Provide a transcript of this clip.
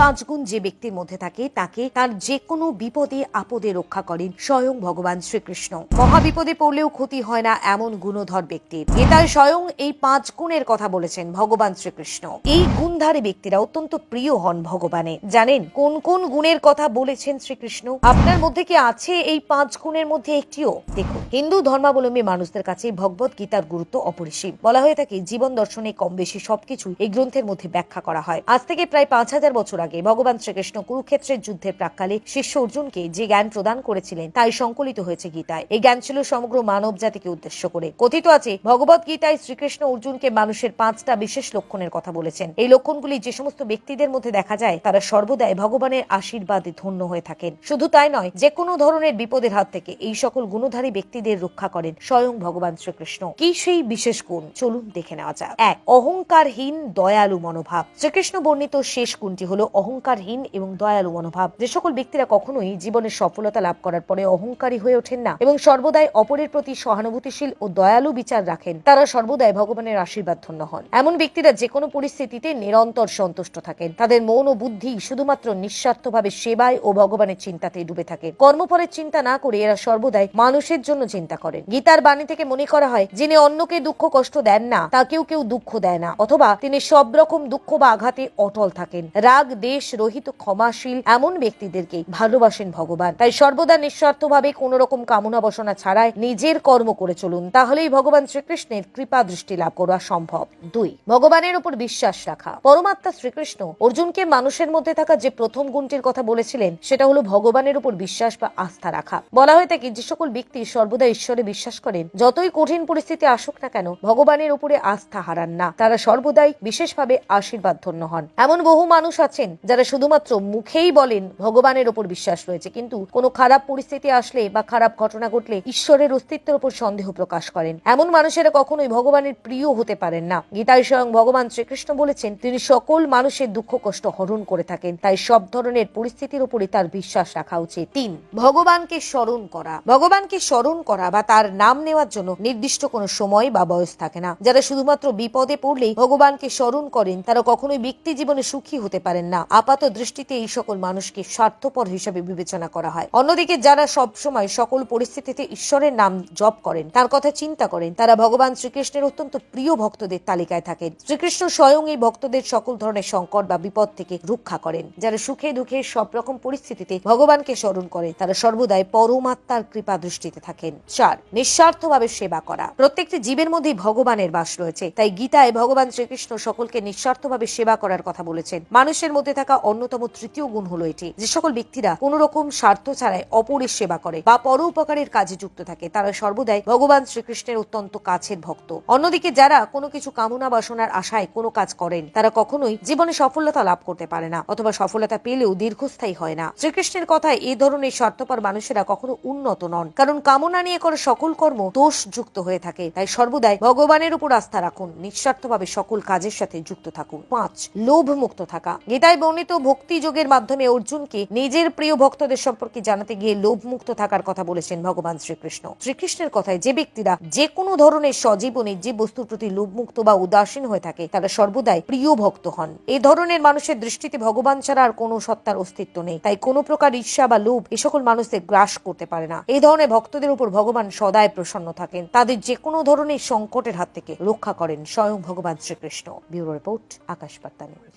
পাঁচ গুণ যে ব্যক্তির মধ্যে থাকে তাকে তার যে কোনো বিপদে আপদে রক্ষা করেন স্বয়ং ভগবান শ্রীকৃষ্ণ। মহাবিপদে পড়লেও ক্ষতি হয় না এমন গুণধর ব্যক্তি। গীতায় স্বয়ং এই পাঁচ গুণের কথা বলেছেন ভগবান শ্রীকৃষ্ণ। এই গুণধারী ব্যক্তিরা অত্যন্ত প্রিয় হন ভগবানের। জানেন কোন কোন গুণের কথা বলেছেন শ্রীকৃষ্ণ? আপনার মধ্যে কি আছে এই পাঁচ গুণের মধ্যে একটিও? দেখুন, হিন্দু ধর্মাবলম্বী মানুষদের কাছে ভগবত গীতার গুরুত্ব অপরিসীম। বলা হয়ে থাকে জীবন দর্শনে কম বেশি সবকিছু এই গ্রন্থের মধ্যে ব্যাখ্যা করা হয়। আজ থেকে প্রায় 5000 বছর আগে ভগবান শ্রীকৃষ্ণ কুরুক্ষেত্রের যুদ্ধের প্রাক্কালে শিষ্য অর্জুনকে যে জ্ঞান প্রদান করেছিলেন তাই সংকলিত হয়েছে গীতায়। এই জ্ঞান ছিল সমগ্র মানব জাতিকে উদ্দেশ্য করে। কথিত আছে ভগবত গীতায় শ্রীকৃষ্ণ অর্জুনকে মানুষের 5টা বিশেষ লক্ষণের কথা বলেছেন। এই লক্ষণগুলি যে সমস্ত ব্যক্তিদের মধ্যে দেখা যায় তারা সর্বদাই ভগবানের আশীর্বাদে ধন্য হয়ে থাকেন। শুধু তাই নয়, যে কোনো ধরনের বিপদের হাত থেকে এই সকল গুণধারী ব্যক্তিদের রক্ষা করেন স্বয়ং ভগবান শ্রীকৃষ্ণ। কি সেই বিশেষ গুণ? চলুন দেখে নেওয়া যাক। 1. অহংকারহীন দয়ালু মনোভাব। শ্রীকৃষ্ণ বর্ণিত শেষ গুণটি হলো অহংকারহীন এবং দয়ালু মনোভাব। যে সকল ব্যক্তিরা কখনোই জীবনের সফলতা লাভ করার পরে অহংকারী হয়ে ওঠেন না এবং সর্বদাই অপরের প্রতি সহানুভূতিশীল ও দয়ালু বিচার রাখেন, তারা সর্বদাই ভগবানের আশীর্বাদ ধন্য হন। এমন ব্যক্তিরা যে কোনো পরিস্থিতিতে নিরন্তর সন্তুষ্ট থাকেন। তাদের মন ও বুদ্ধি শুধুমাত্র নিঃস্বার্থভাবে সেবায় ও ভগবানের চিন্তাতে ডুবে থাকে। কর্মফলের চিন্তা না করে এরা সর্বদাই মানুষের জন্য চিন্তা করেন। গীতার বাণী থেকে মনে করা হয়, যিনি অন্যকে দুঃখ কষ্ট দেন না তাকেও কেউ দুঃখ দেয় না, অথবা তিনি সব রকম দুঃখ বা আঘাতে অটল থাকেন। রাগ দেশ রহিত ক্ষমাশীল এমন ব্যক্তিদেরকে ভালোবাসেন ভগবান। তাই সর্বদা নিঃস্বার্থভাবে কোন রকম কামনা বাসনা ছাড়াই নিজের কর্ম করে চলুন, তাহলেই ভগবান শ্রীকৃষ্ণের কৃপা দৃষ্টি লাভ করা সম্ভব। 2. ভগবানের উপর বিশ্বাস রাখা। পরমাত্মা শ্রীকৃষ্ণ অর্জুনকে মানুষের মধ্যে থাকা যে প্রথম গুণটির কথা বলেছিলেন সেটা হলো ভগবানের উপর বিশ্বাস বা আস্থা রাখা। বলা হয়ে থাকে যে সকল ব্যক্তি সর্বদা ঈশ্বরে বিশ্বাস করেন, যতই কঠিন পরিস্থিতি আসুক না কেন ভগবানের উপরে আস্থা হারান না, তারা সর্বদাই বিশেষভাবে আশীর্বাদ ধন্য হন। এমন বহু মানুষ আছেন যারা শুধুমাত্র মুখেই বলেন ভগবানের উপর বিশ্বাস রয়েছে, কিন্তু কোনো খারাপ পরিস্থিতি আসলে বা খারাপ ঘটনা ঘটলে ঈশ্বরের অস্তিত্বের উপর সন্দেহ প্রকাশ করেন। এমন মানুষেরা কখনোই ভগবানের প্রিয় হতে পারেন না। গীতায় স্বয়ং ভগবান শ্রীকৃষ্ণ বলেছেন তিনি সকল মানুষের দুঃখ কষ্ট হরণ করে থাকেন, তাই সব ধরনের পরিস্থিতির উপরে তার বিশ্বাস রাখা উচিত। 3. ভগবানকে স্মরণ করা। ভগবানকে স্মরণ করা বা তার নাম নেওয়ার জন্য নির্দিষ্ট কোনো সময় বা বয়স থাকে না। যারা শুধুমাত্র বিপদে পড়লেই ভগবানকে স্মরণ করেন তারা কখনোই ব্যক্তি জীবনে সুখী হতে পারেন না। আপাত দৃষ্টিতে এই সকল মানুষকে স্বার্থপর হিসেবে বিবেচনা করা হয়। অন্যদিকে যারা সব সময় সকল পরিস্থিতিতে ঈশ্বরের নাম জপ করেন, তার কথা চিন্তা করেন, তারা ভগবান শ্রীকৃষ্ণের অত্যন্ত প্রিয় ভক্তদের তালিকায় থাকেন। শ্রীকৃষ্ণ স্বয়ং এই ভক্তদের সকল ধরনের সংকট বা বিপদ থেকে রক্ষা করেন। যারা সুখে দুঃখে সব রকম পরিস্থিতিতে ভগবানকে স্মরণ করে তারা সর্বদাই পরমাত্মার কৃপা দৃষ্টিতে থাকেন। 4. নিঃস্বার্থভাবে সেবা করা। প্রত্যেকটি জীবের মধ্যেই ভগবানের বাস রয়েছে, তাই গীতায় ভগবান শ্রীকৃষ্ণ সকলকে নিঃস্বার্থভাবে সেবা করার কথা বলেছেন। মানুষের মধ্যে থাকা অন্যতম তৃতীয় গুণ হলো এটি, যে সকল ব্যক্তিরা কোন রকম স্বার্থ ছাড়াই অপরের সেবা করে বা পরোপকারের কাজে যুক্ত থাকে তারা সর্বদাই ভগবান শ্রীকৃষ্ণের অত্যন্ত কাছের ভক্ত। অন্যদিকে যারা কোনো কিছু কামনা বাসনার আশায় কোনো কাজ করেন তারা কখনোই জীবনে সফলতা লাভ করতে পারে না, অথবা সফলতা পেলেও দীর্ঘস্থায়ী হয় না। শ্রীকৃষ্ণের কথায় এই ধরনের স্বার্থপর মানুষেরা কখনো উন্নত নন, কারণ কামনা নিয়ে করা সকল কর্ম দোষ যুক্ত হয়ে থাকে। তাই সর্বদাই ভগবানের উপর আস্থা রাখুন, নিঃস্বার্থভাবে সকল কাজের সাথে যুক্ত থাকুন। 5. লোভ মুক্ত থাকা। গীতায় বর্ণিত ভক্তি যোগের মাধ্যমে অর্জুনকে নিজের প্রিয় ভক্তদের সম্পর্কে জানাতে গিয়ে লোভ মুক্ত থাকার কথা বলেছেন ভগবান শ্রীকৃষ্ণ। শ্রীকৃষ্ণের কথায় যে ব্যক্তিরা যে কোনো ধরনের সজীবনী যে বস্তুর প্রতি লোভমুক্ত বা উদাসীন হয়ে থাকে তারা সর্বদাই প্রিয় ভক্ত হন। এই ধরনের মানুষের দৃষ্টিতে ভগবান ছাড়া আর কোনো সত্তার অস্তিত্ব নেই, তাই কোনো প্রকার ঈর্ষা বা লোভ এ সকল মানুষদের গ্রাস করতে পারে না। এই ধরনের ভক্তদের উপর ভগবান সদাই প্রসন্ন থাকেন, তাদের যে কোনো ধরনের সংকটের হাত থেকে রক্ষা করেন স্বয়ং ভগবান শ্রীকৃষ্ণ। ব্যুরো রিপোর্ট, আকাশ বার্তা নিউজ।